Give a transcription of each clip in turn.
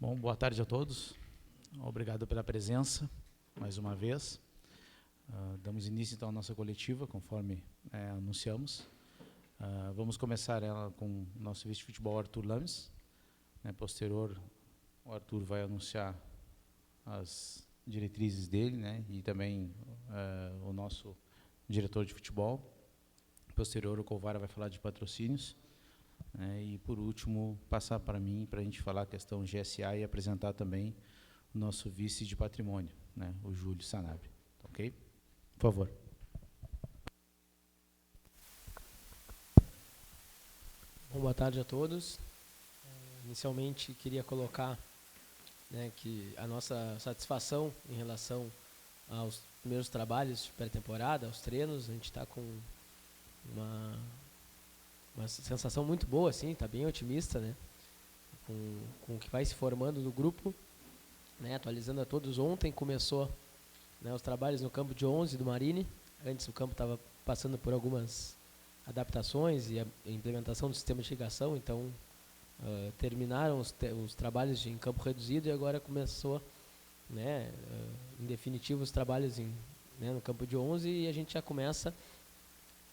Bom, boa tarde a todos. Obrigado pela presença, mais uma vez. Damos início, então, à nossa coletiva, conforme anunciamos. Vamos começar ela com o nosso vice-futebol, Arthur Lames. Posterior, o Arthur vai anunciar as diretrizes dele, e também o nosso diretor de futebol. Posterior, o Covara vai falar de patrocínios. E, por último, passar para mim, para a gente falar a questão GSA e apresentar também o nosso vice de patrimônio, o Júlio Sanabria. Ok? Por favor. Bom, boa tarde a todos. Inicialmente, queria colocar que a nossa satisfação em relação aos primeiros trabalhos de pré-temporada, aos treinos, a gente está com uma sensação muito boa, assim, está bem otimista, com o que vai se formando no grupo, atualizando a todos. Ontem começou os trabalhos no campo de 11 do Marine. Antes o campo estava passando por algumas adaptações e a implementação do sistema de irrigação, então terminaram os trabalhos em campo reduzido e agora começou, em definitivo, os trabalhos no campo de 11, e a gente já começa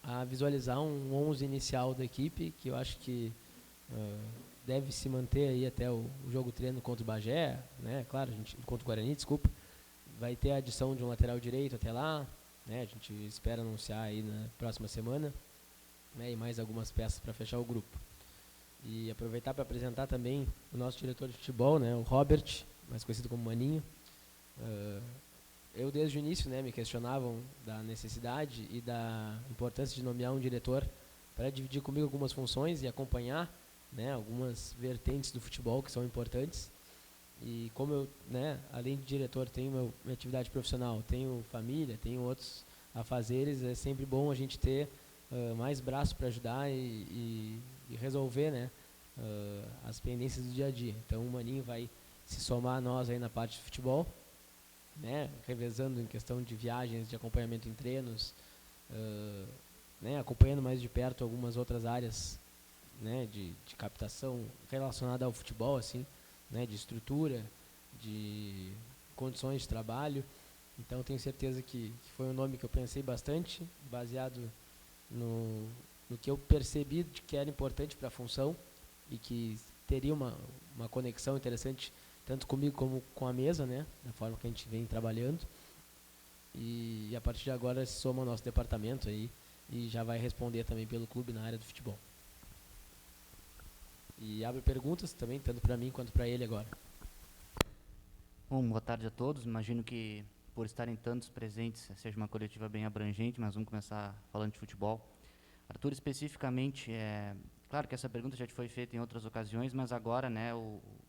a visualizar um 11 inicial da equipe, que eu acho que deve se manter aí até o jogo treino contra o Bagé, claro, contra o Guarani, desculpa. Vai ter a adição de um lateral direito até lá, a gente espera anunciar aí na próxima semana, e mais algumas peças para fechar o grupo. E aproveitar para apresentar também o nosso diretor de futebol, o Robert, mais conhecido como Maninho. Eu, desde o início, me questionavam da necessidade e da importância de nomear um diretor para dividir comigo algumas funções e acompanhar algumas vertentes do futebol que são importantes. E como eu, além de diretor, tenho minha atividade profissional, tenho família, tenho outros afazeres, é sempre bom a gente ter mais braços para ajudar e resolver as pendências do dia a dia. Então o Maninho vai se somar a nós aí na parte de futebol, revezando em questão de viagens, de acompanhamento em treinos, acompanhando mais de perto algumas outras áreas de captação relacionada ao futebol, assim, de estrutura, de condições de trabalho. Então tenho certeza que foi um nome que eu pensei bastante, baseado no que eu percebi de que era importante para a função e que teria uma conexão interessante tanto comigo como com a mesa, da forma que a gente vem trabalhando. E a partir de agora se soma o nosso departamento aí e já vai responder também pelo clube na área do futebol. E abre perguntas também, tanto para mim quanto para ele agora. Bom, boa tarde a todos. Imagino que, por estarem tantos presentes, seja uma coletiva bem abrangente, mas vamos começar falando de futebol. Arthur, especificamente, claro que essa pergunta já te foi feita em outras ocasiões, mas agora,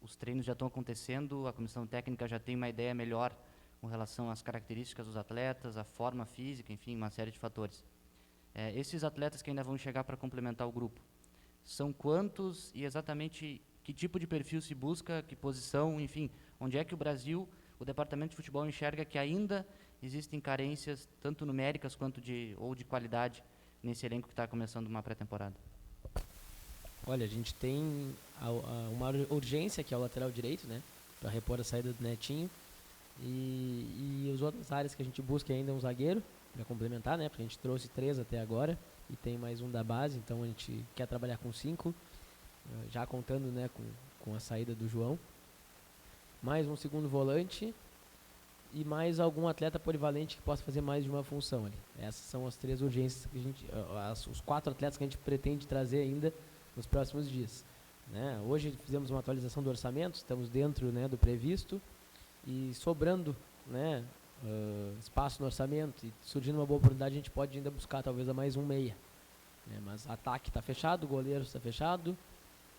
os treinos já estão acontecendo, a comissão técnica já tem uma ideia melhor com relação às características dos atletas, a forma física, enfim, uma série de fatores. Esses atletas que ainda vão chegar para complementar o grupo, são quantos e exatamente que tipo de perfil se busca, que posição, enfim, onde é que o Brasil, o departamento de futebol enxerga que ainda existem carências, tanto numéricas quanto de qualidade, nesse elenco que está começando uma pré-temporada? Olha, a gente tem uma urgência, que é o lateral direito, para repor a saída do Netinho, e as outras áreas que a gente busca ainda um zagueiro para complementar, porque a gente trouxe 3 até agora e tem mais um da base, então a gente quer trabalhar com 5, já contando com a saída do João. Mais um segundo volante e mais algum atleta polivalente que possa fazer mais de uma função ali. Essas são as 3 urgências que a gente, os 4 atletas que a gente pretende trazer ainda nos próximos dias. Hoje fizemos uma atualização do orçamento, estamos dentro do previsto e sobrando espaço no orçamento e surgindo uma boa oportunidade, a gente pode ainda buscar talvez a mais um meia. Mas ataque está fechado, o goleiro está fechado,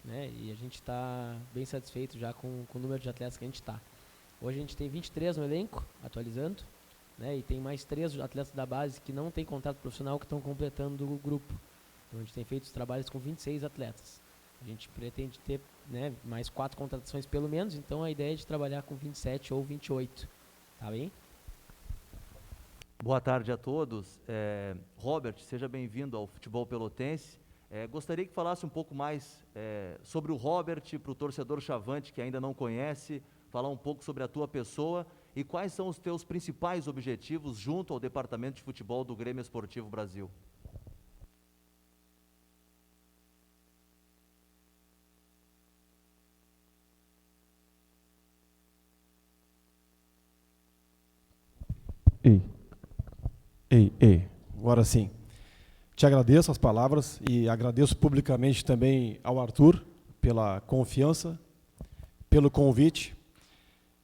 e a gente está bem satisfeito já com o número de atletas que a gente está. Hoje a gente tem 23 no elenco, atualizando, e tem mais 3 atletas da base que não têm contrato profissional que estão completando o grupo. Então a gente tem feito os trabalhos com 26 atletas. A gente pretende ter mais 4 contratações pelo menos, então a ideia é de trabalhar com 27 ou 28. Tá bem? Boa tarde a todos. Robert, seja bem-vindo ao Futebol Pelotense. Gostaria que falasse um pouco mais sobre o Robert, para o torcedor chavante que ainda não conhece, falar um pouco sobre a tua pessoa e quais são os teus principais objetivos junto ao Departamento de Futebol do Grêmio Esportivo Brasil. Ei, agora sim. Te agradeço as palavras e agradeço publicamente também ao Arthur pela confiança, pelo convite.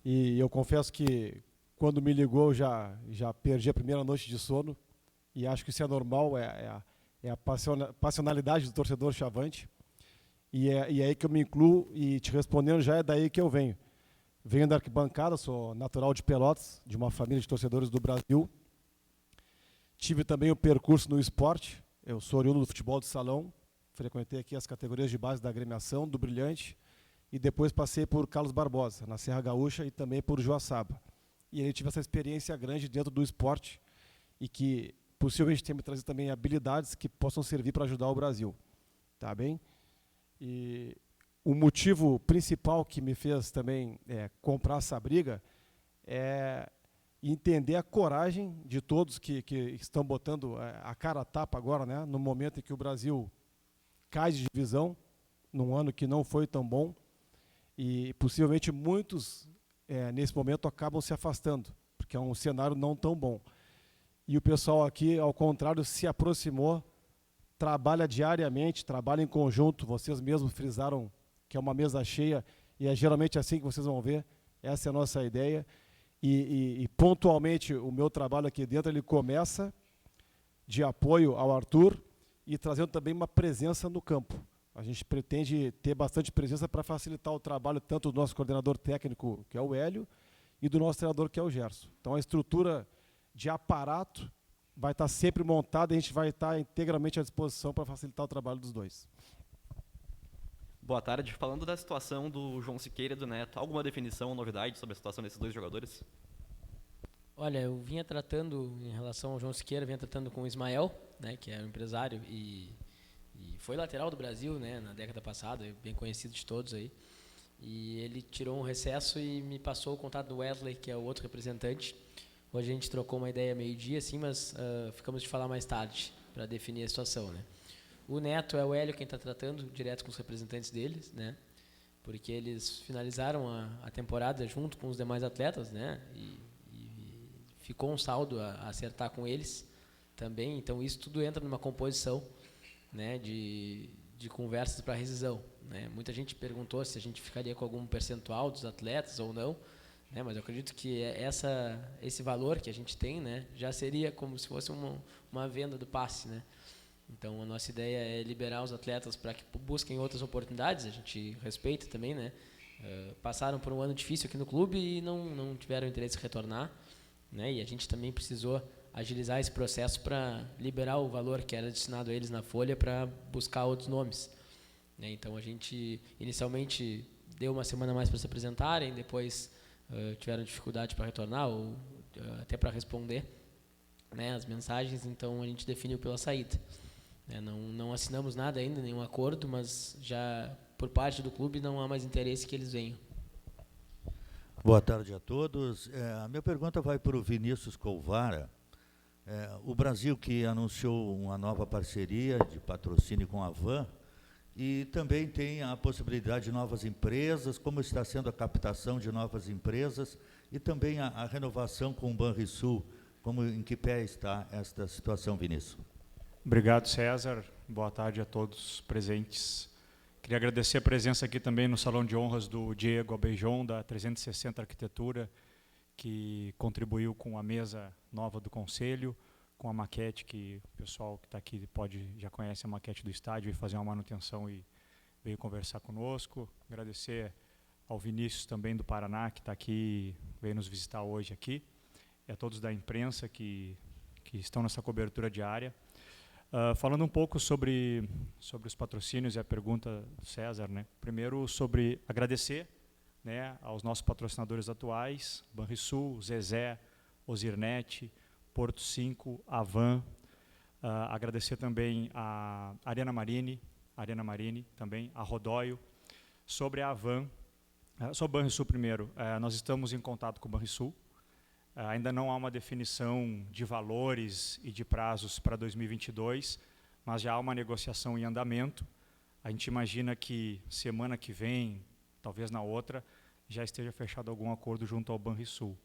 E eu confesso que quando me ligou já perdi a primeira noite de sono e acho que isso é normal, é a passionalidade do torcedor chavante. E é aí que eu me incluo e te respondendo já é daí que eu venho. Venho da arquibancada, sou natural de Pelotas, de uma família de torcedores do Brasil. Tive também o percurso no esporte, eu sou oriundo do futebol de salão, frequentei aqui as categorias de base da agremiação, do Brilhante, e depois passei por Carlos Barbosa, na Serra Gaúcha, e também por Joaçaba. E aí tive essa experiência grande dentro do esporte, e que possivelmente tem me trazido também habilidades que possam servir para ajudar o Brasil. Tá bem? E o motivo principal que me fez também comprar essa briga é entender a coragem de todos que estão botando a cara a tapa agora, né, no momento em que o Brasil cai de divisão, num ano que não foi tão bom, e possivelmente muitos, nesse momento, acabam se afastando, porque é um cenário não tão bom. E o pessoal aqui, ao contrário, se aproximou, trabalha diariamente, trabalha em conjunto, vocês mesmos frisaram que é uma mesa cheia, e é geralmente assim que vocês vão ver, essa é a nossa ideia. E pontualmente o meu trabalho aqui dentro ele começa de apoio ao Arthur e trazendo também uma presença no campo. A gente pretende ter bastante presença para facilitar o trabalho tanto do nosso coordenador técnico, que é o Hélio, e do nosso treinador, que é o Gerson. Então a estrutura de aparato vai estar sempre montada e a gente vai estar integralmente à disposição para facilitar o trabalho dos dois. Boa tarde. Falando da situação do João Siqueira e do Neto, alguma definição ou novidade sobre a situação desses dois jogadores? Olha, eu vinha tratando, em relação ao João Siqueira, vinha tratando com o Ismael, né, que é um empresário e foi lateral do Brasil, né, na década passada, bem conhecido de todos aí. E ele tirou um recesso e me passou o contato do Wesley, que é o outro representante. Hoje a gente trocou uma ideia meio-dia, assim, mas ficamos de falar mais tarde para definir a situação, né. O Neto é o Hélio quem está tratando direto com os representantes deles, né? Porque eles finalizaram a temporada junto com os demais atletas, né? E ficou um saldo a acertar com eles também. Então isso tudo entra numa composição, né? De conversas para rescisão, né? Muita gente perguntou se a gente ficaria com algum percentual dos atletas ou não, né? Mas eu acredito que esse valor que a gente tem, né? Já seria como se fosse uma venda do passe, né? Então, a nossa ideia é liberar os atletas para que busquem outras oportunidades, a gente respeita também, né? Passaram por um ano difícil aqui no clube e não tiveram interesse em retornar, né? E a gente também precisou agilizar esse processo para liberar o valor que era destinado a eles na folha para buscar outros nomes, né? Então, a gente inicialmente deu uma semana a mais para se apresentarem, depois tiveram dificuldade para retornar ou até para responder, né, as mensagens, então a gente definiu pela saída. Não assinamos nada ainda, nenhum acordo, mas já por parte do clube não há mais interesse que eles venham. Boa tarde a todos. A minha pergunta vai para o Vinícius Colvara. O Brasil que anunciou uma nova parceria de patrocínio com a Van e também tem a possibilidade de novas empresas, como está sendo a captação de novas empresas e também a renovação com o Banrisul. Em que pé está esta situação, Vinícius? Obrigado, César. Boa tarde a todos presentes. Queria agradecer a presença aqui também no Salão de Honras do Diego Abeijon, da 360 Arquitetura, que contribuiu com a mesa nova do Conselho, com a maquete, que o pessoal que está aqui já conhece a maquete do estádio e fazer uma manutenção e veio conversar conosco. Agradecer ao Vinícius também do Paraná, que está aqui, veio nos visitar hoje aqui. E a todos da imprensa que estão nessa cobertura diária. Falando um pouco sobre os patrocínios e a pergunta do César, né? Primeiro, sobre agradecer, né, aos nossos patrocinadores atuais, Banrisul, Zezé, Ozirnet, Porto 5, Avan, Agradecer também a Arena Marine também, a Rodóio. Sobre a Avan, sobre o Banrisul primeiro, nós estamos em contato com o Banrisul. Ainda não há uma definição de valores e de prazos para 2022, mas já há uma negociação em andamento. A gente imagina que semana que vem, talvez na outra, já esteja fechado algum acordo junto ao Banrisul.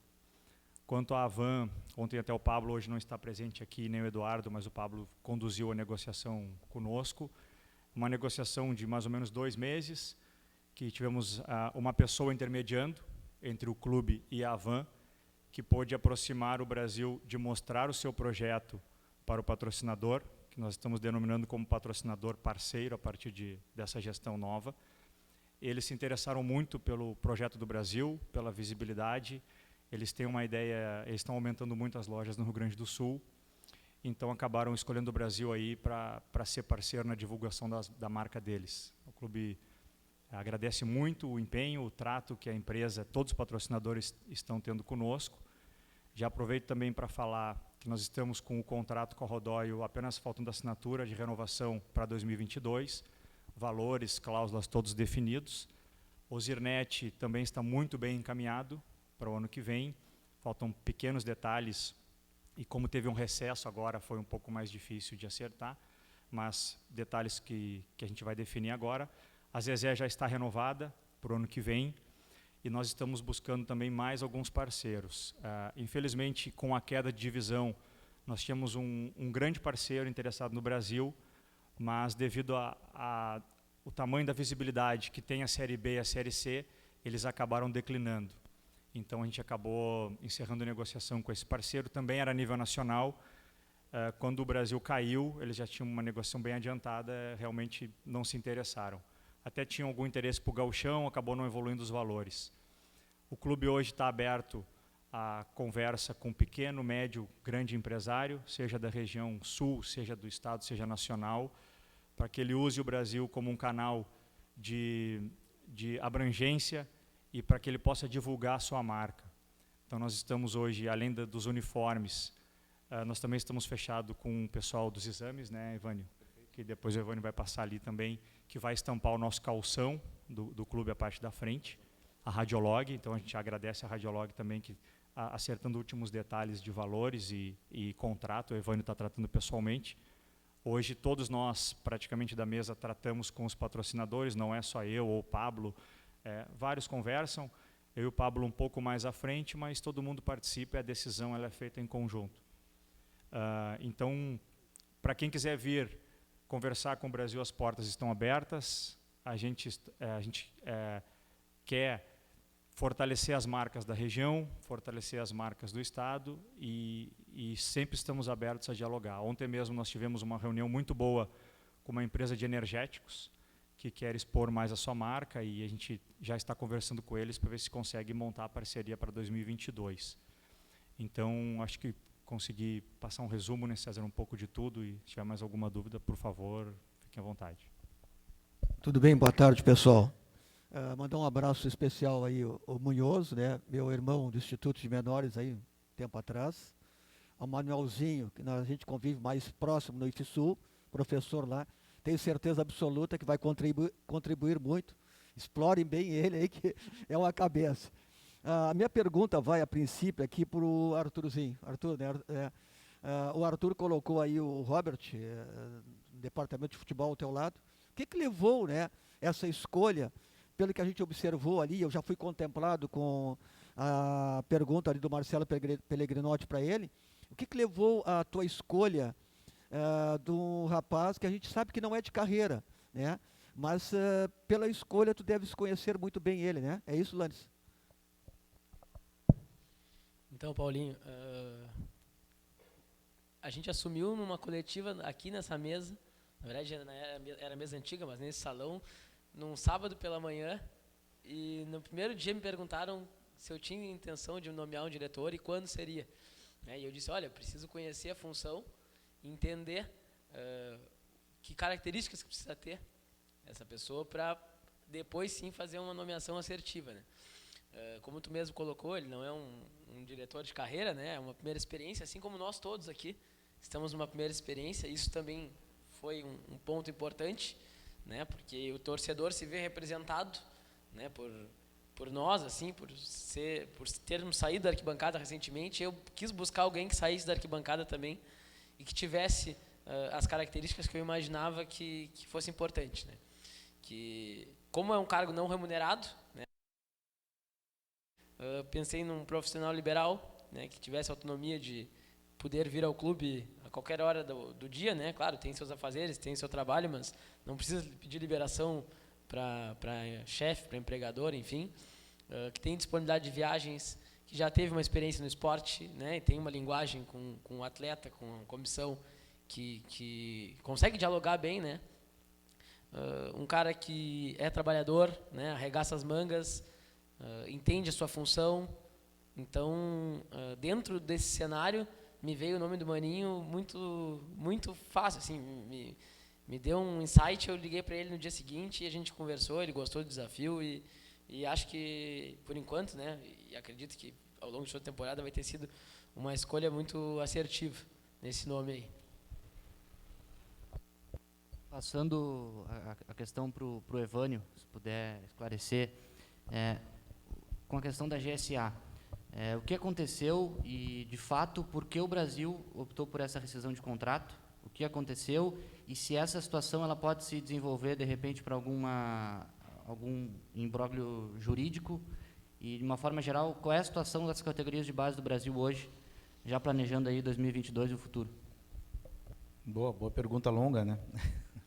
Quanto à Avan, ontem até o Pablo, hoje não está presente aqui, nem o Eduardo, mas o Pablo conduziu a negociação conosco. Uma negociação de mais ou menos 2 meses, que tivemos uma pessoa intermediando entre o clube e a Avan, que pôde aproximar o Brasil de mostrar o seu projeto para o patrocinador, que nós estamos denominando como patrocinador parceiro a partir dessa gestão nova. Eles se interessaram muito pelo projeto do Brasil, pela visibilidade. Eles têm uma ideia, eles estão aumentando muito as lojas no Rio Grande do Sul, então acabaram escolhendo o Brasil aí para ser parceiro na divulgação da marca deles. O clube agradece muito o empenho, o trato que a empresa, todos os patrocinadores estão tendo conosco. Já aproveito também para falar que nós estamos com o contrato com a Rodóio apenas faltando assinatura de renovação para 2022, valores, cláusulas todos definidos. O Zirnet também está muito bem encaminhado para o ano que vem, faltam pequenos detalhes e como teve um recesso agora foi um pouco mais difícil de acertar, mas detalhes que a gente vai definir agora. A Zezé já está renovada para o ano que vem e nós estamos buscando também mais alguns parceiros. Infelizmente, com a queda de divisão, nós tínhamos um grande parceiro interessado no Brasil, mas devido ao tamanho da visibilidade que tem a Série B e a Série C, eles acabaram declinando. Então a gente acabou encerrando a negociação com esse parceiro, também era a nível nacional. Quando o Brasil caiu, eles já tinham uma negociação bem adiantada, realmente não se interessaram. Até tinham algum interesse para o gauchão, acabou não evoluindo os valores. O clube hoje está aberto à conversa com pequeno, médio, grande empresário, seja da região sul, seja do estado, seja nacional, para que ele use o Brasil como um canal de abrangência e para que ele possa divulgar a sua marca. Então nós estamos hoje, além dos uniformes, nós também estamos fechados com o pessoal dos exames, né, Evânio? Que depois o Evânio vai passar ali também, que vai estampar o nosso calção do clube a parte da frente, a Radiolog. Então a gente agradece a Radiolog também, que acertando últimos detalhes de valores e contrato, o Evânio está tratando pessoalmente. Hoje todos nós, praticamente da mesa, tratamos com os patrocinadores, não é só eu ou o Pablo. Vários conversam, eu e o Pablo um pouco mais à frente, mas todo mundo participa e a decisão ela é feita em conjunto. Então, para quem quiser vir conversar com o Brasil, as portas estão abertas. A gente quer fortalecer as marcas da região, fortalecer as marcas do estado e sempre estamos abertos a dialogar. Ontem mesmo nós tivemos uma reunião muito boa com uma empresa de energéticos que quer expor mais a sua marca e a gente já está conversando com eles para ver se consegue montar a parceria para 2022. Então, acho que consegui passar um resumo, né, César, um pouco de tudo, e se tiver mais alguma dúvida, por favor, fiquem à vontade. Tudo bem, boa tarde, pessoal. Mandar um abraço especial aí ao Munhoz, né, meu irmão do Instituto de Menores aí, um tempo atrás, ao Manuelzinho, que a gente convive mais próximo no IFSU, professor lá. Tenho certeza absoluta que vai contribuir muito. Explorem bem ele aí, que é uma cabeça. A minha pergunta vai, a princípio, aqui para o Arthurzinho. Arthur, né, o Arthur colocou aí o Robert, departamento de futebol ao teu lado. O que levou, né, essa escolha? Pelo que a gente observou ali, eu já fui contemplado com a pergunta ali do Marcelo Pellegrinotti para ele. O que levou a tua escolha do rapaz que a gente sabe que não é de carreira, né? Mas pela escolha tu deves conhecer muito bem ele, né? É isso, Lannis? Então, Paulinho, a gente assumiu numa coletiva aqui nessa mesa, na verdade era a mesa antiga, mas nesse salão, num sábado pela manhã, e no primeiro dia me perguntaram se eu tinha intenção de nomear um diretor e quando seria. E eu disse, olha, eu preciso conhecer a função, entender que características que precisa ter essa pessoa para depois sim fazer uma nomeação assertiva, né? Como tu mesmo colocou, ele não é um diretor de carreira, né? É uma primeira experiência, assim como nós todos aqui. estamos numa primeira experiência. Isso também foi um ponto importante, né? Porque o torcedor se vê representado, né? Por nós, assim, por termos saído da arquibancada recentemente. Eu quis buscar alguém que saísse da arquibancada também e que tivesse as características que eu imaginava que fosse importante, né? Que, como é um cargo não remunerado, né? Pensei num profissional liberal, né? Que tivesse autonomia de poder vir ao clube a qualquer hora do dia, né? Claro, tem seus afazeres, tem seu trabalho, mas não precisa pedir liberação para chefe, para empregador, enfim, que tem disponibilidade de viagens, que já teve uma experiência no esporte, né, e tem uma linguagem com o atleta, com a comissão, que consegue dialogar bem, né, um cara que é trabalhador, né, arregaça as mangas, entende a sua função. Então, dentro desse cenário, me veio o nome do Maninho muito fácil, assim, me deu um insight. Eu liguei para ele no dia seguinte e a gente conversou. Ele gostou do desafio e acho que, por enquanto, né, e acredito que ao longo de toda a temporada vai ter sido uma escolha muito assertiva nesse nome aí. Passando a questão para o Evânio, se puder esclarecer, com a questão da GSA, o que aconteceu e, de fato, por que o Brasil optou por essa rescisão de contrato? O que aconteceu e se essa situação ela pode se desenvolver, de repente, para algum imbróglio jurídico? E, de uma forma geral, qual é a situação das categorias de base do Brasil hoje, já planejando aí 2022 e o futuro? Boa pergunta longa, né,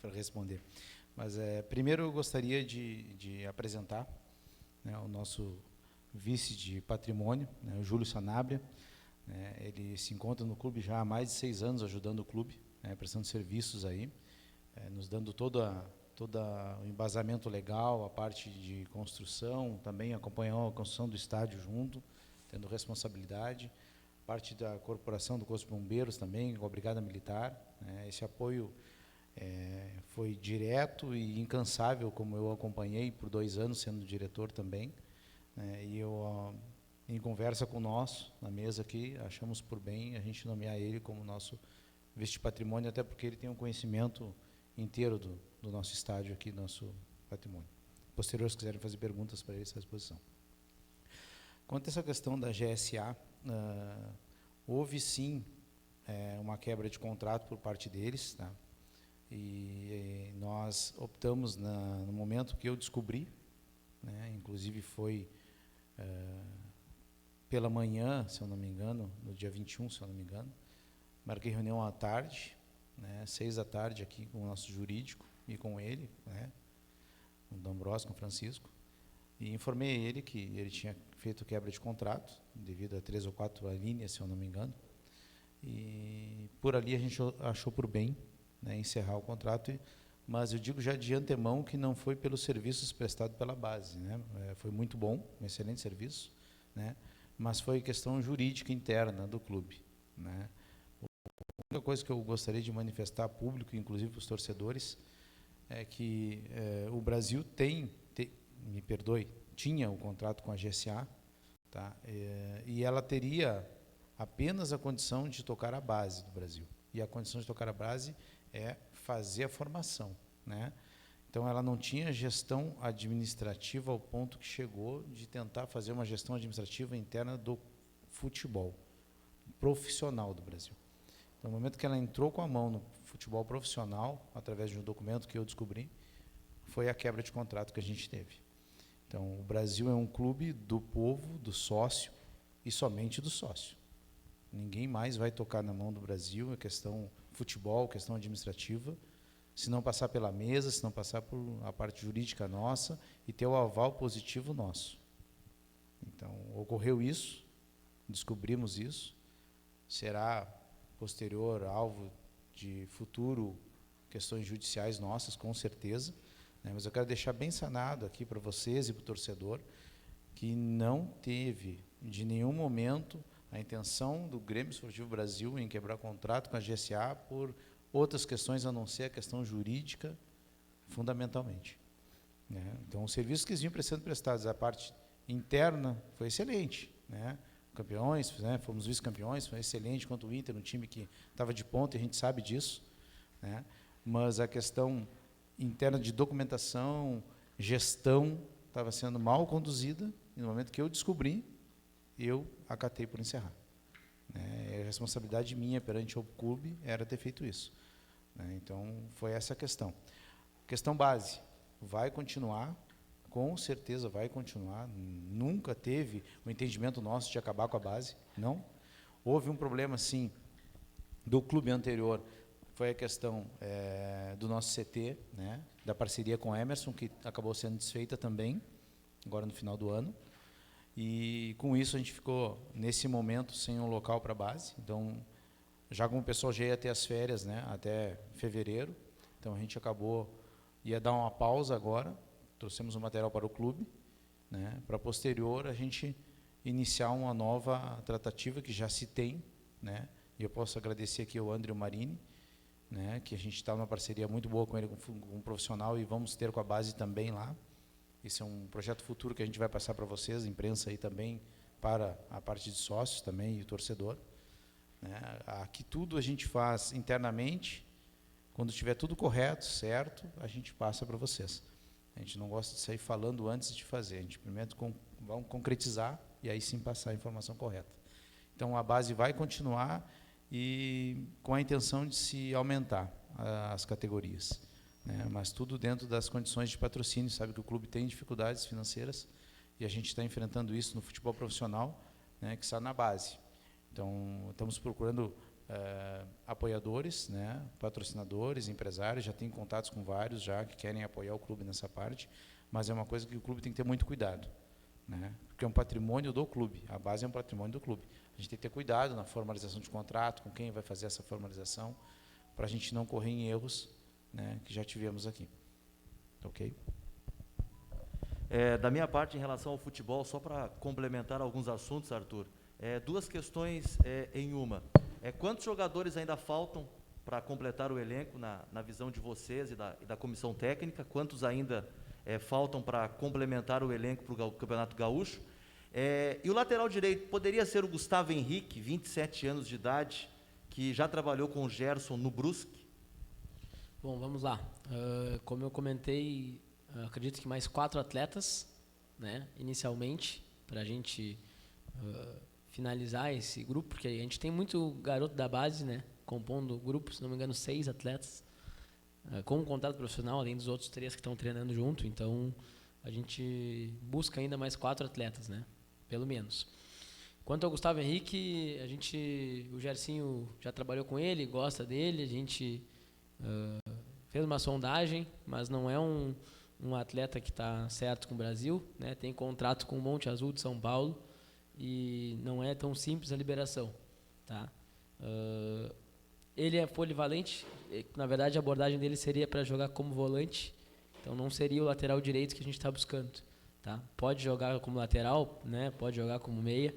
para responder. Mas, primeiro, eu gostaria de apresentar, né, o nosso vice de patrimônio, né, o Júlio Sanabria. Ele se encontra no clube já há mais de 6 anos, ajudando o clube, prestando serviços aí, nos dando todo o embasamento legal, a parte de construção, também acompanhou a construção do estádio junto, tendo responsabilidade, parte da corporação do Corpo de Bombeiros também, com a Brigada Militar. Esse apoio foi direto e incansável, como eu acompanhei por 2 anos, sendo diretor também. E eu, em conversa com nós, na mesa aqui, achamos por bem a gente nomear ele como nosso vice-patrimônio, até porque ele tem um conhecimento inteiro do nosso estádio aqui, nosso patrimônio. Posterior, se quiserem fazer perguntas para ele, está à disposição. Quanto a essa questão da GSA, houve sim uma quebra de contrato por parte deles, tá? E nós optamos, no momento que eu descobri, né, inclusive foi pela manhã, se eu não me engano, no dia 21, se eu não me engano, marquei reunião à tarde, 6 da tarde aqui com o nosso jurídico e com ele, com o D'Ambrosio, com o Francisco, e informei ele que ele tinha feito quebra de contrato, devido a 3 ou 4 linhas, se eu não me engano, e por ali a gente achou por bem, encerrar o contrato, mas eu digo já de antemão que não foi pelos serviços prestados pela base, foi muito bom, um excelente serviço, mas foi questão jurídica interna do clube, A única coisa que eu gostaria de manifestar público, inclusive para os torcedores, é que o Brasil tinha um contrato com a GSA, tá? E ela teria apenas a condição de tocar a base do Brasil. E a condição de tocar a base é fazer a formação, Então, ela não tinha gestão administrativa ao ponto que chegou de tentar fazer uma gestão administrativa interna do futebol profissional do Brasil. Então, no momento que ela entrou com a mão no futebol profissional, através de um documento que eu descobri, foi a quebra de contrato que a gente teve. Então, o Brasil é um clube do povo, do sócio, e somente do sócio. Ninguém mais vai tocar na mão do Brasil, a questão futebol, questão administrativa, se não passar pela mesa, se não passar por a parte jurídica nossa e ter o aval positivo nosso. Então, ocorreu isso, descobrimos isso, será posterior alvo de futuro questões judiciais nossas, com certeza, mas eu quero deixar bem sanado aqui para vocês e para o torcedor que não teve, de nenhum momento, a intenção do Grêmio Esportivo Brasil em quebrar contrato com a GSA por outras questões, a não ser a questão jurídica, fundamentalmente. Então, os serviços que vinham sendo prestados, a parte interna foi excelente, campeões, né? Fomos vice-campeões, foi excelente contra o Inter, um time que estava de ponta, e a gente sabe disso, né? Mas a questão interna de documentação, gestão, estava sendo mal conduzida, e no momento que eu descobri, eu acatei por encerrar. Né? A responsabilidade minha perante o clube era ter feito isso. Né? Então, foi essa a questão. Questão base, vai continuar, com certeza vai continuar, nunca teve o entendimento nosso de acabar com a base, não. Houve um problema, sim, do clube anterior, foi a questão do nosso CT, né, da parceria com o Emerson, que acabou sendo desfeita também, agora no final do ano, e com isso a gente ficou, nesse momento, sem um local para a base, então, já como o pessoal já ia ter as férias, né, até fevereiro, então a gente ia dar uma pausa agora, trouxemos o material para o clube, né, para posterior a gente iniciar uma nova tratativa que já se tem, né, e eu posso agradecer aqui ao André Marini, né, que a gente está numa parceria muito boa com ele, com um profissional, e vamos ter com a base também lá. Esse é um projeto futuro que a gente vai passar para vocês, a imprensa aí também, para a parte de sócios também e o torcedor. Né. Aqui tudo a gente faz internamente, quando estiver tudo correto, certo, a gente passa para vocês. A gente não gosta de sair falando antes de fazer, a gente primeiro vamos concretizar e aí sim passar a informação correta. Então, a base vai continuar e com a intenção de se aumentar as categorias, né? Mas tudo dentro das condições de patrocínio, sabe que o clube tem dificuldades financeiras e a gente está enfrentando isso no futebol profissional, né, que está na base. Então, estamos procurando apoiadores, né, patrocinadores, empresários, já tem contatos com vários já que querem apoiar o clube nessa parte, mas é uma coisa que o clube tem que ter muito cuidado, né, porque é um patrimônio do clube, a base é um patrimônio do clube. A gente tem que ter cuidado na formalização de contrato, com quem vai fazer essa formalização, para a gente não correr em erros, né, que já tivemos aqui. Ok? Da minha parte, em relação ao futebol, só para complementar alguns assuntos, Arthur, duas questões em uma. Quantos jogadores ainda faltam para completar o elenco, na visão de vocês e da comissão técnica? Quantos ainda faltam para complementar o elenco para o Campeonato Gaúcho? E o lateral direito poderia ser o Gustavo Henrique, 27 anos de idade, que já trabalhou com o Gerson no Brusque? Bom, vamos lá. Como eu comentei, acredito que mais 4 atletas, né, inicialmente, para a gente finalizar esse grupo, porque a gente tem muito garoto da base, né, compondo o grupo, se não me engano, 6 atletas, com um contrato profissional, além dos outros 3 que estão treinando junto, então a gente busca ainda mais 4 atletas, né, pelo menos. Quanto ao Gustavo Henrique, o Gersinho já trabalhou com ele, gosta dele, a gente fez uma sondagem, mas não é um atleta que está certo com o Brasil, né, tem contrato com o Monte Azul de São Paulo, e não é tão simples a liberação, tá? Ele é polivalente, na verdade a abordagem dele seria para jogar como volante, então não seria o lateral direito que a gente está buscando, tá? Pode jogar como lateral, né? Pode jogar como meia,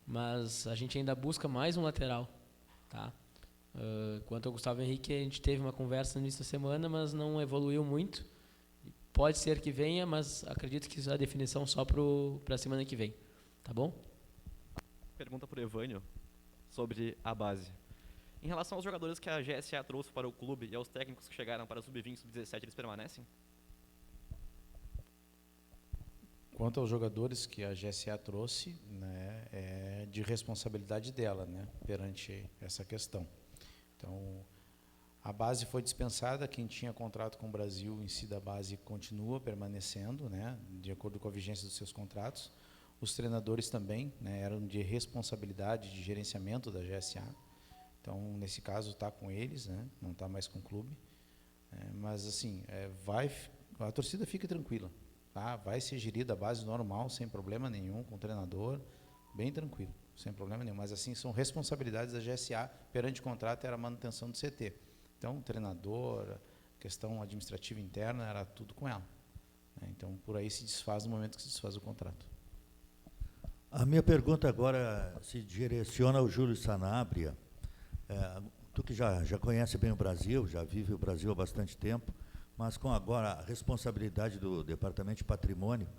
mas a gente ainda busca mais um lateral, tá? Quanto ao Gustavo Henrique, a gente teve uma conversa no início da semana, mas não evoluiu muito. Pode ser que venha, mas acredito que a definição só para a semana que vem. Tá bom? Pergunta para o Evânio sobre a base. Em relação aos jogadores que a GSA trouxe para o clube e aos técnicos que chegaram para o Sub-20 e Sub-17, eles permanecem? Quanto aos jogadores que a GSA trouxe, né, é de responsabilidade dela, né, perante essa questão. Então, a base foi dispensada, quem tinha contrato com o Brasil em si da base continua permanecendo, né, de acordo com a vigência dos seus contratos. Os treinadores também, né, eram de responsabilidade de gerenciamento da GSA. Então, nesse caso, está com eles, né, não está mais com o clube. Mas, assim, a torcida fica tranquila. Tá? Vai ser gerida a base normal, sem problema nenhum, com o treinador, bem tranquilo, sem problema nenhum. Mas, assim, são responsabilidades da GSA, perante o contrato, era a manutenção do CT. Então, treinador, questão administrativa interna, era tudo com ela. Então, por aí se desfaz no momento que se desfaz o contrato. A minha pergunta agora se direciona ao Júlio Sanabria. Tu que já conhece bem o Brasil, já vive o Brasil há bastante tempo, mas com agora a responsabilidade do Departamento de Patrimônio,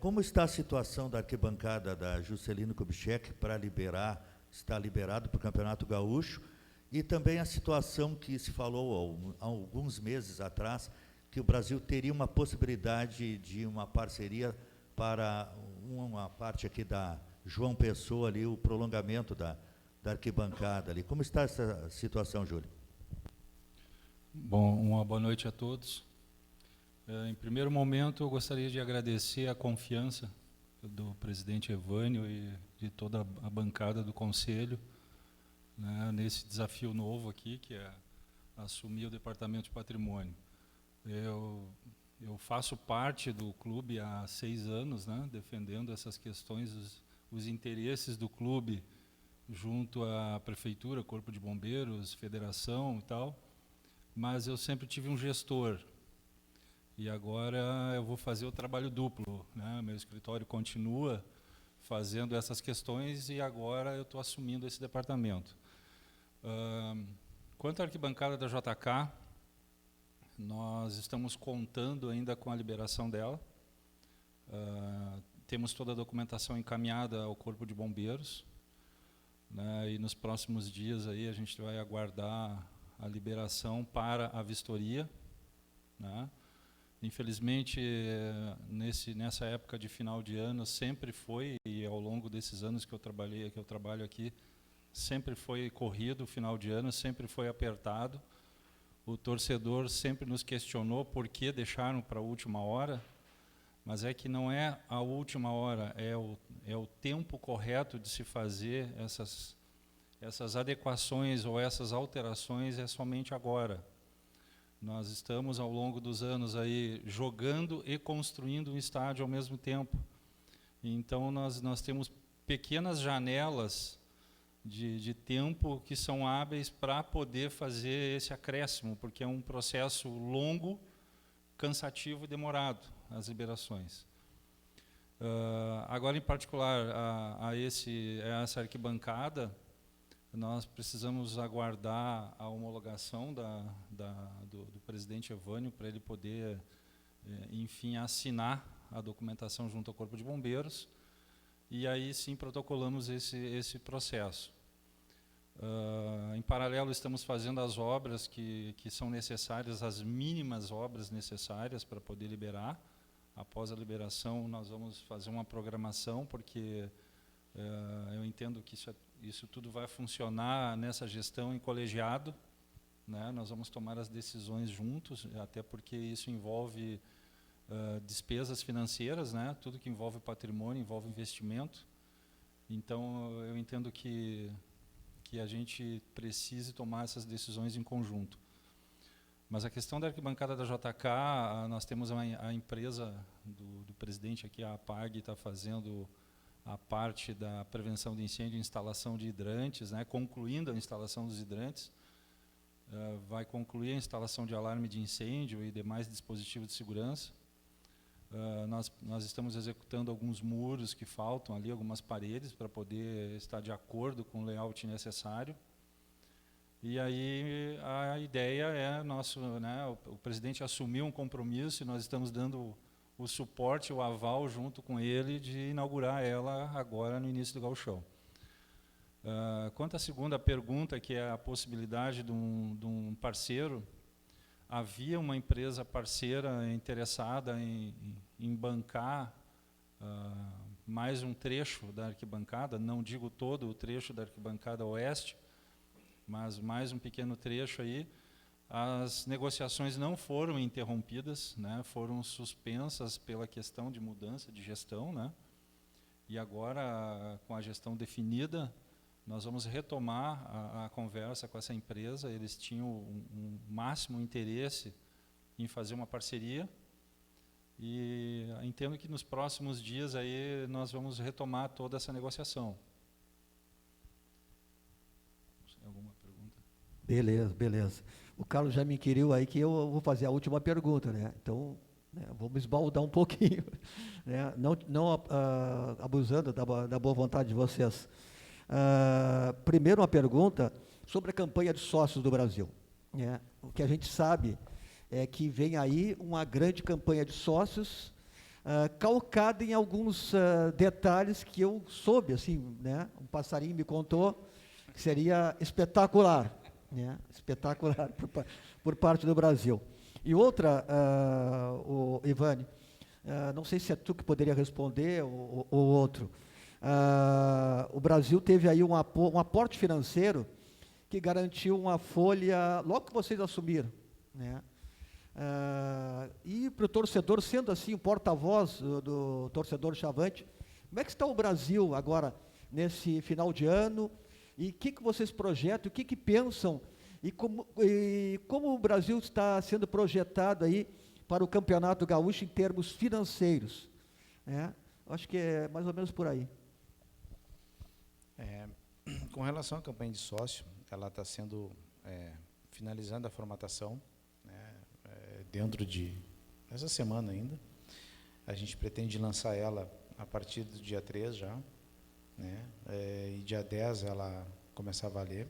Como está a situação da arquibancada da Juscelino Kubitschek para liberar, está liberado para o Campeonato Gaúcho, e também a situação que se falou há alguns meses atrás, que o Brasil teria uma possibilidade de uma parceria para uma parte aqui da João Pessoa, ali, o prolongamento da arquibancada ali. Como está essa situação, Júlio? Bom, uma boa noite a todos. Em primeiro momento, eu gostaria de agradecer a confiança do presidente Evânio e de toda a bancada do Conselho, né, nesse desafio novo aqui, que é assumir o Departamento de Patrimônio. Eu faço parte do clube há 6 anos, né, defendendo essas questões, os interesses do clube junto à Prefeitura, Corpo de Bombeiros, Federação e tal, mas eu sempre tive um gestor. E agora eu vou fazer o trabalho duplo, né? Meu escritório continua fazendo essas questões e agora eu estou assumindo esse departamento. Quanto à arquibancada da JK, nós estamos contando ainda com a liberação dela. Temos toda a documentação encaminhada ao Corpo de Bombeiros, né? E nos próximos dias aí a gente vai aguardar a liberação para a vistoria, né? Infelizmente, nessa época de final de ano, sempre foi, e ao longo desses anos que eu trabalho aqui, sempre foi corrido o final de ano, sempre foi apertado. O torcedor sempre nos questionou por que deixaram para a última hora, mas é que não é a última hora, é o tempo correto de se fazer essas adequações ou essas alterações, é somente agora. Nós estamos, ao longo dos anos, aí jogando e construindo um estádio ao mesmo tempo. Então, nós temos pequenas janelas de tempo que são hábeis para poder fazer esse acréscimo, porque é um processo longo, cansativo e demorado, as liberações. Agora, em particular, a essa arquibancada, nós precisamos aguardar a homologação do presidente Evânio para ele poder, enfim, assinar a documentação junto ao Corpo de Bombeiros, e aí sim protocolamos esse processo. Em paralelo, estamos fazendo as obras que são necessárias, as mínimas obras necessárias para poder liberar. Após a liberação, nós vamos fazer uma programação, porque eu entendo que isso tudo vai funcionar nessa gestão em colegiado, né? Nós vamos tomar as decisões juntos, até porque isso envolve despesas financeiras, né? Tudo que envolve patrimônio, envolve investimento. Então, eu entendo que a gente precise tomar essas decisões em conjunto. Mas a questão da arquibancada da JK, nós temos a empresa do presidente aqui, a APAG, está fazendo a parte da prevenção de incêndio e instalação de hidrantes, né, concluindo a instalação dos hidrantes, vai concluir a instalação de alarme de incêndio e demais dispositivos de segurança. Nós estamos executando alguns muros que faltam ali, algumas paredes, para poder estar de acordo com o layout necessário. E aí a ideia é o presidente assumiu um compromisso e nós estamos dando o suporte, o aval junto com ele de inaugurar ela agora no início do Gauchão. Quanto à segunda pergunta, que é a possibilidade de um parceiro, havia uma empresa parceira interessada em bancar mais um trecho da arquibancada, não digo todo o trecho da arquibancada oeste, mas mais um pequeno trecho aí. As negociações não foram interrompidas, né, foram suspensas pela questão de mudança de gestão, né, e agora, com a gestão definida, nós vamos retomar a conversa com essa empresa. Eles tinham um máximo interesse em fazer uma parceria, e entendo que nos próximos dias aí nós vamos retomar toda essa negociação. Alguma pergunta? Beleza. O Carlos já me inquiriu aí que eu vou fazer a última pergunta, né? Então, vamos esbaldar um pouquinho, né? Não abusando da boa vontade de vocês. Primeiro, uma pergunta sobre a campanha de sócios do Brasil, né? O que a gente sabe é que vem aí uma grande campanha de sócios, calcada em alguns detalhes que eu soube, assim, né? Um passarinho me contou que seria espetacular, né? Espetacular por parte do Brasil. E outra, o Ivani, não sei se é tu que poderia responder ou outro. O Brasil teve aí um aporte financeiro que garantiu uma folha logo que vocês assumiram, né? E para o torcedor, sendo assim o porta-voz do torcedor Chavante, como é que está o Brasil agora, nesse final de ano, e o que vocês projetam, o que pensam, e como o Brasil está sendo projetado aí para o Campeonato Gaúcho em termos financeiros, né? Acho que é mais ou menos por aí. Com relação à campanha de sócio, ela está sendo finalizando a formatação, né, dentro de essa semana ainda. A gente pretende lançar ela a partir do dia 3 já, né, e dia 10 ela começar a valer.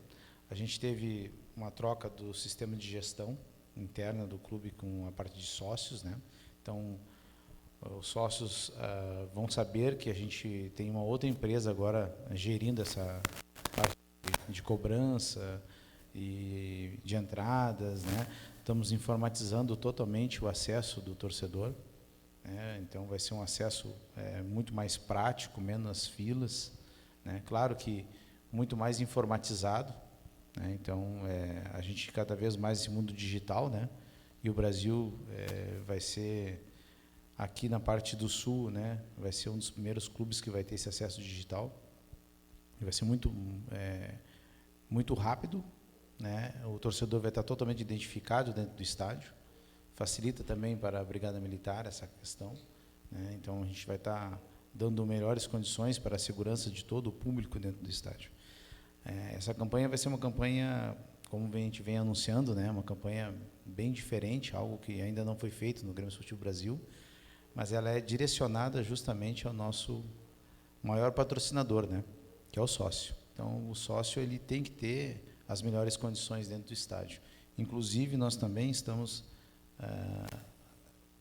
A gente teve uma troca do sistema de gestão interna do clube com a parte de sócios, né? Então, os sócios vão saber que a gente tem uma outra empresa agora gerindo essa parte de cobrança e de entradas, né? Estamos informatizando totalmente o acesso do torcedor, né? Então vai ser um acesso muito mais prático, menos filas, né? Claro que muito mais informatizado, né? Então a gente cada vez mais esse mundo digital, né? E o Brasil vai ser aqui na parte do sul, né? Vai ser um dos primeiros clubes que vai ter esse acesso digital. E vai ser muito rápido, né? O torcedor vai estar totalmente identificado dentro do estádio. Facilita também para a Brigada Militar essa questão, né? Então a gente vai estar dando melhores condições para a segurança de todo o público dentro do estádio. Essa campanha vai ser uma campanha, como a gente vem anunciando, né? Uma campanha bem diferente, algo que ainda não foi feito no Grêmio Esportivo Brasil, mas ela é direcionada justamente ao nosso maior patrocinador, né? Que é o sócio. Então, o sócio ele tem que ter as melhores condições dentro do estádio. Inclusive, nós também estamos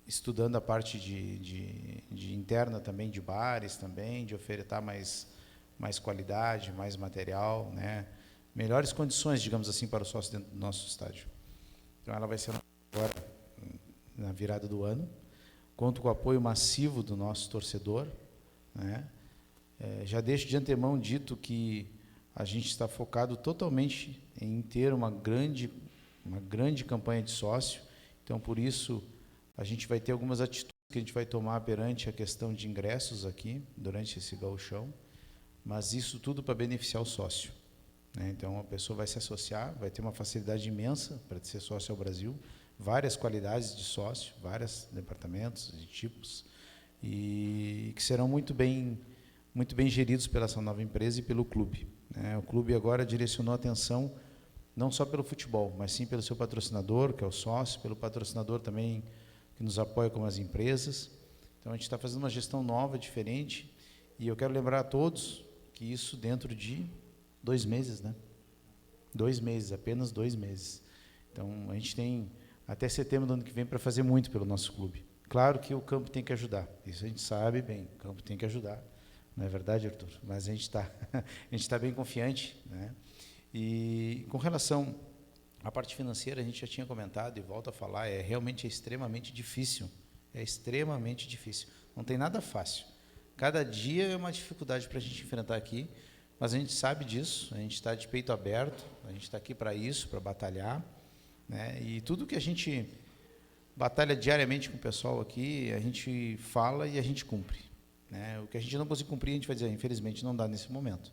estudando a parte de interna também, de bares também, de ofertar mais qualidade, mais material, né? Melhores condições, digamos assim, para o sócio dentro do nosso estádio. Então, ela vai ser agora, na virada do ano. Conto com o apoio massivo do nosso torcedor, né? Já deixo de antemão dito que a gente está focado totalmente em ter uma grande campanha de sócio. Então, por isso, a gente vai ter algumas atitudes que a gente vai tomar perante a questão de ingressos aqui, durante esse gauchão, mas isso tudo para beneficiar o sócio, né? Então, a pessoa vai se associar, vai ter uma facilidade imensa para ser sócio ao Brasil, várias qualidades de sócio, vários departamentos e tipos, e que serão muito bem geridos pela essa nova empresa e pelo clube, né? O clube agora direcionou a atenção não só pelo futebol, mas sim pelo seu patrocinador, que é o sócio, pelo patrocinador também que nos apoia como as empresas. Então, a gente está fazendo uma gestão nova, diferente, e eu quero lembrar a todos que isso dentro de 2 meses, né? 2 meses, apenas 2 meses. Então, a gente tem até setembro do ano que vem para fazer muito pelo nosso clube. Claro que o campo tem que ajudar, isso a gente sabe bem, o campo tem que ajudar, não é verdade, Arthur? Mas a gente está bem confiante, né? E com relação à parte financeira, a gente já tinha comentado e volto a falar, realmente extremamente difícil, não tem nada fácil. Cada dia é uma dificuldade para a gente enfrentar aqui, mas a gente sabe disso, a gente está de peito aberto, a gente está aqui para isso, para batalhar, né? E tudo que a gente batalha diariamente com o pessoal aqui, a gente fala e a gente cumpre, né? O que a gente não conseguir cumprir, a gente vai dizer, infelizmente não dá nesse momento,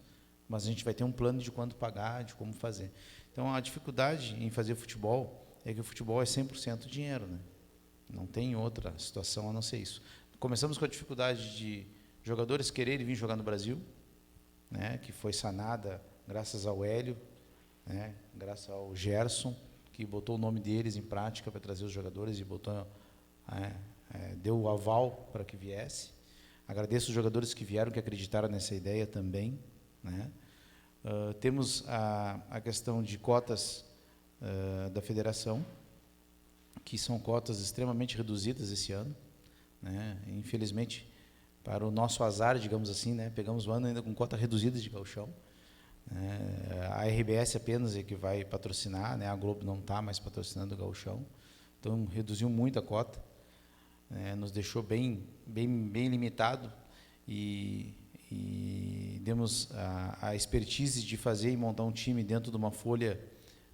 mas a gente vai ter um plano de quanto pagar, de como fazer. Então, a dificuldade em fazer futebol é que o futebol é 100% dinheiro, né? Não tem outra situação a não ser isso. Começamos com a dificuldade de jogadores quererem vir jogar no Brasil, né? Que foi sanada graças ao Hélio, né? Graças ao Gerson, que botou o nome deles em prática para trazer os jogadores e deu o aval para que viesse. Agradeço os jogadores que vieram, que acreditaram nessa ideia também, né? Temos a questão de cotas da federação, que são cotas extremamente reduzidas esse ano, né? Infelizmente, para o nosso azar, digamos assim, né? Pegamos o ano ainda com cota reduzida de gauchão. A RBS apenas é que vai patrocinar, né? A Globo não está mais patrocinando o gauchão. Então, reduziu muito a cota, nos deixou bem limitado e demos a expertise de fazer e montar um time dentro de uma folha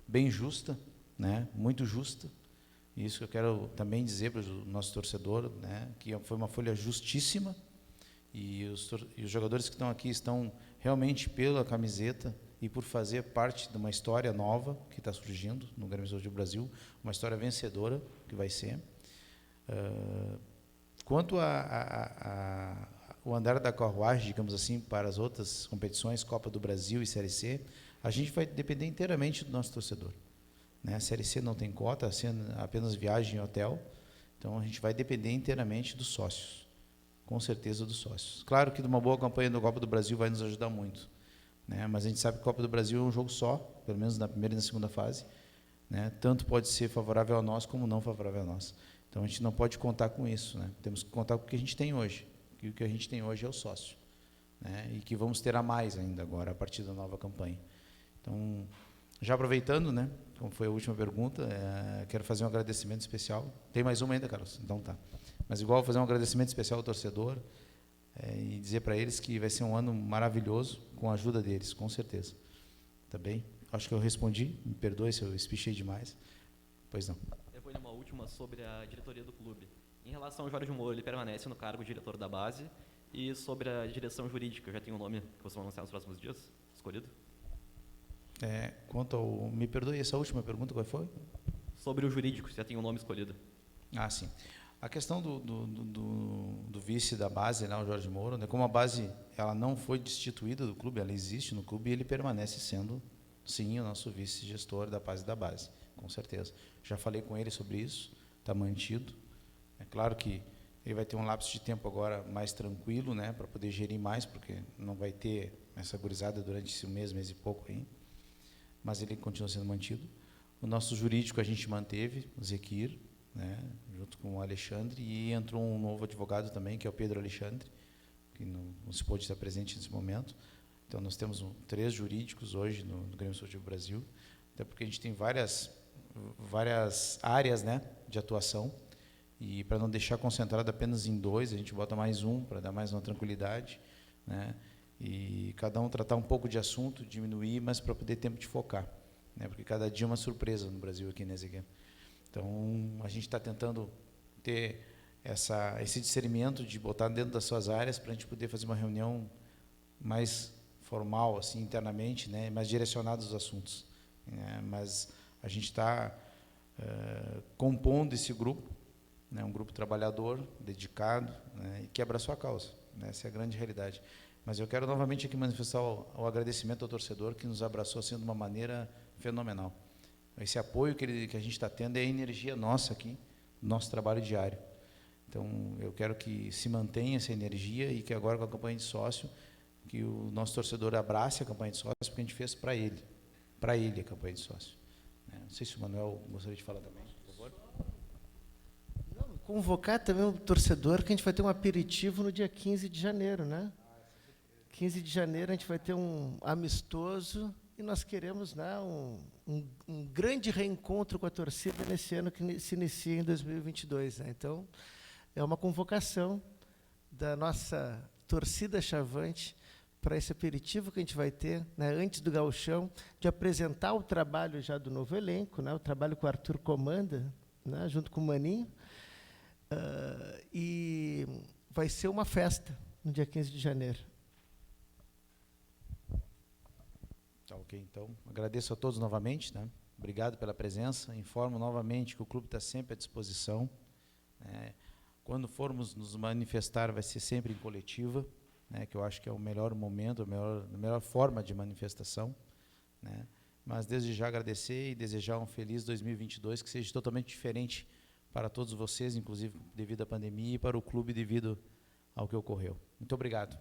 bem justa, né? Muito justa. Isso que eu quero também dizer para o nosso torcedor, né? Que foi uma folha justíssima e os jogadores que estão aqui estão realmente pela camiseta e por fazer parte de uma história nova que está surgindo no Grêmio Esportivo do Brasil, uma história vencedora que vai ser. Quanto o andar da carruagem, digamos assim, para as outras competições, Copa do Brasil e Série C, a gente vai depender inteiramente do nosso torcedor. Né? A Série C não tem cota, sendo apenas viagem e hotel, então a gente vai depender inteiramente dos sócios, com certeza dos sócios. Claro que de uma boa campanha da Copa do Brasil vai nos ajudar muito, né? Mas a gente sabe que a Copa do Brasil é um jogo só, pelo menos na primeira e na segunda fase, né? Tanto pode ser favorável a nós como não favorável a nós. Então a gente não pode contar com isso, né? Temos que contar com o que a gente tem hoje, e o que a gente tem hoje é o sócio, né? E que vamos ter a mais ainda agora, a partir da nova campanha. Então, já aproveitando, né, como foi a última pergunta, quero fazer um agradecimento especial. Tem mais uma ainda, Carlos? Então tá. Mas igual fazer um agradecimento especial ao torcedor e dizer para eles que vai ser um ano maravilhoso com a ajuda deles, com certeza. Tá bem? Acho que eu respondi, me perdoe se eu espichei demais. Pois não. Eu vou uma última sobre a diretoria do clube. Em relação ao Jorge Moro, ele permanece no cargo de diretor da base, e sobre a direção jurídica, já tem um nome que vocês vão anunciar nos próximos dias, escolhido? Quanto ao... Me perdoe, essa última pergunta, qual foi? Sobre o jurídico, já tem um nome escolhido. Ah, sim. A questão do vice da base, né, o Jorge Moro, né, como a base ela não foi destituída do clube, ela existe no clube e ele permanece sendo, sim, o nosso vice-gestor da base, com certeza. Já falei com ele sobre isso, está mantido. É claro que ele vai ter um lapso de tempo agora mais tranquilo, né, para poder gerir mais, porque não vai ter essa gurizada durante esse mês e pouco aí, mas ele continua sendo mantido. O nosso jurídico a gente manteve, o Zequir, né, junto com o Alexandre, e entrou um novo advogado também, que é o Pedro Alexandre, que não se pôde estar presente nesse momento. Então, nós temos 3 jurídicos hoje no Grêmio Esportivo do Brasil, até porque a gente tem várias áreas, né, de atuação, e para não deixar concentrado apenas em 2, a gente bota mais um, para dar mais uma tranquilidade, né, e cada um tratar um pouco de assunto, diminuir, mas para poder ter tempo de focar, né, porque cada dia é uma surpresa no Brasil aqui, né, Zequim? Então, a gente está tentando ter esse discernimento de botar dentro das suas áreas para a gente poder fazer uma reunião mais formal, assim, internamente, né, mais direcionada aos assuntos. Né, mas a gente está compondo esse grupo, né, um grupo trabalhador, dedicado, né, e que abraçou a causa. Né, essa é a grande realidade. Mas eu quero novamente aqui manifestar o agradecimento ao torcedor que nos abraçou assim, de uma maneira fenomenal. Esse apoio que a gente está tendo é a energia nossa aqui, do nosso trabalho diário. Então, eu quero que se mantenha essa energia e que agora com a campanha de sócio, que o nosso torcedor abrace a campanha de sócio, porque a gente fez para ele a campanha de sócio. Não sei se o Manuel gostaria de falar também, por favor. Não, convocar também o torcedor, que a gente vai ter um aperitivo no dia 15 de janeiro, né? 15 de janeiro a gente vai ter um amistoso e nós queremos, né, um grande reencontro com a torcida nesse ano que se inicia em 2022. Né? Então, é uma convocação da nossa torcida Chavante para esse aperitivo que a gente vai ter, né, antes do gauchão, de apresentar o trabalho já do novo elenco, né, o trabalho que o Arthur comanda, né, junto com o Maninho, e vai ser uma festa no dia 15 de janeiro. Tá, ok, então, agradeço a todos novamente, né? Obrigado pela presença, informo novamente que o clube está sempre à disposição, né? Quando formos nos manifestar, vai ser sempre em coletiva, né? Que eu acho que é o melhor momento, a melhor forma de manifestação, né? Mas desde já agradecer e desejar um feliz 2022, que seja totalmente diferente para todos vocês, inclusive devido à pandemia, e para o clube devido ao que ocorreu. Muito obrigado.